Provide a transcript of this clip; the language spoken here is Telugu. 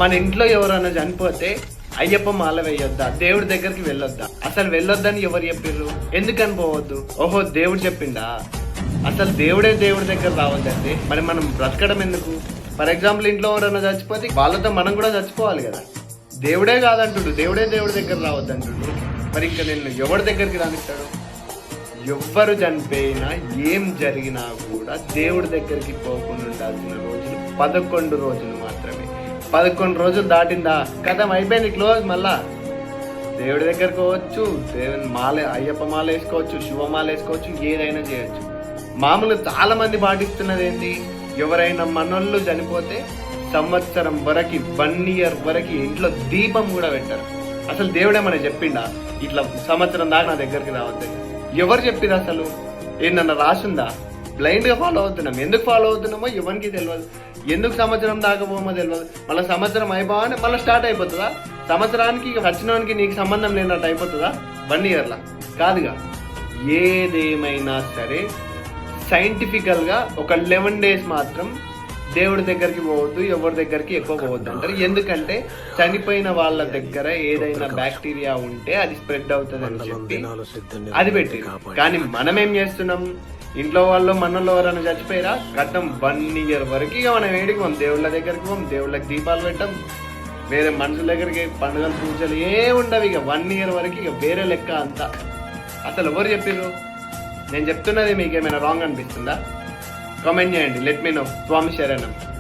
మన ఇంట్లో ఎవరైనా చనిపోతే అయ్యప్ప మాల వేయొద్దా, దేవుడి దగ్గరికి వెళ్ళొద్దా? అసలు వెళ్ళొద్దని ఎవరు చెప్పిర్రు? ఎందుకని పోవద్దు? ఓహో దేవుడు చెప్పిండా? అసలు దేవుడే దేవుడి దగ్గర రావద్దండి. మరి మనం బ్రతకడం ఎందుకు? ఫర్ ఎగ్జాంపుల్ ఇంట్లో ఎవరైనా చచ్చిపోతే వాళ్ళతో మనం కూడా చచ్చిపోవాలి కదా. దేవుడే కాదంటుడు, దేవుడే దేవుడి దగ్గర రావద్దంటుడు. మరి ఇంకా నేను ఎవరి దగ్గరికి రానిస్తాడు? ఎవ్వరు చనిపోయినా ఏం జరిగినా కూడా దేవుడి దగ్గరికి పోకుండా ఉండాల్సిన రోజులు 11 రోజులు మాత్రమే. 11 రోజులు దాటిందా కథం అయిపోయింది, క్లోజ్. మళ్ళా దేవుడి దగ్గరకు పోవచ్చు, దేవుని మాల, అయ్యప్ప మాల వేసుకోవచ్చు, శివమాల వేసుకోవచ్చు, ఏదైనా చేయొచ్చు. మామూలు చాలా మంది పాటిస్తున్నది ఏంటి? ఎవరైనా మనోళ్ళు చనిపోతే సంవత్సరం వరకు 1 year వరకు ఇంట్లో దీపం కూడా పెట్టారు. అసలు దేవుడే మనకి చెప్పిండా ఇట్లా సంవత్సరం దాకా నా దగ్గరికి రావద్దని? ఎవరు చెప్పిరు? అసలు ఏంటన్నా రాసుందా? బ్లైండ్ గా ఫాలో అవుతున్నాం. ఎందుకు ఫాలో అవుతున్నామో ఎవరికి తెలియదు. ఎందుకు సంవత్సరం దాకా పోమో తెలియదు. మళ్ళీ సంవత్సరం అయిపోగానే మళ్ళీ స్టార్ట్ అయిపోతుందా? సంవత్సరానికి వచ్చినవానికి నీకు సంబంధం లేనట్టు అయిపోతుందా 1 year కాదుగా. ఏదేమైనా సరే సైంటిఫికల్ గా ఒక 11 days మాత్రం దేవుడి దగ్గరికి పోవద్దు, ఎవరి దగ్గరికి ఎక్కువ పోవద్దు అంటారు. ఎందుకంటే చనిపోయిన వాళ్ళ దగ్గర ఏదైనా బ్యాక్టీరియా ఉంటే అది స్ప్రెడ్ అవుతుంది అని చెప్పి అది పెట్టి. కానీ మనం ఏం చేస్తున్నాం? ఇంట్లో వాళ్ళు మనలో ఎవరైనా చచ్చిపోయారా కట్టం 1 year వరకు ఇక మనం ఏడికి పోం, దేవుళ్ళ దగ్గరికి పోం, దేవుళ్ళకి దీపాలు పెట్టాం, వేరే మనుషుల దగ్గరికి పండుగలు పూజలు ఏ ఉండవు. ఇక 1 year వరకు ఇక వేరే లెక్క అంతా. అసలు ఎవరు చెప్పారు? నేను చెప్తున్నది మీకు ఏమైనా రాంగ్ అనిపిస్తుందా? కామెంట్ చేయండి. Let me no. స్వామి శరణం.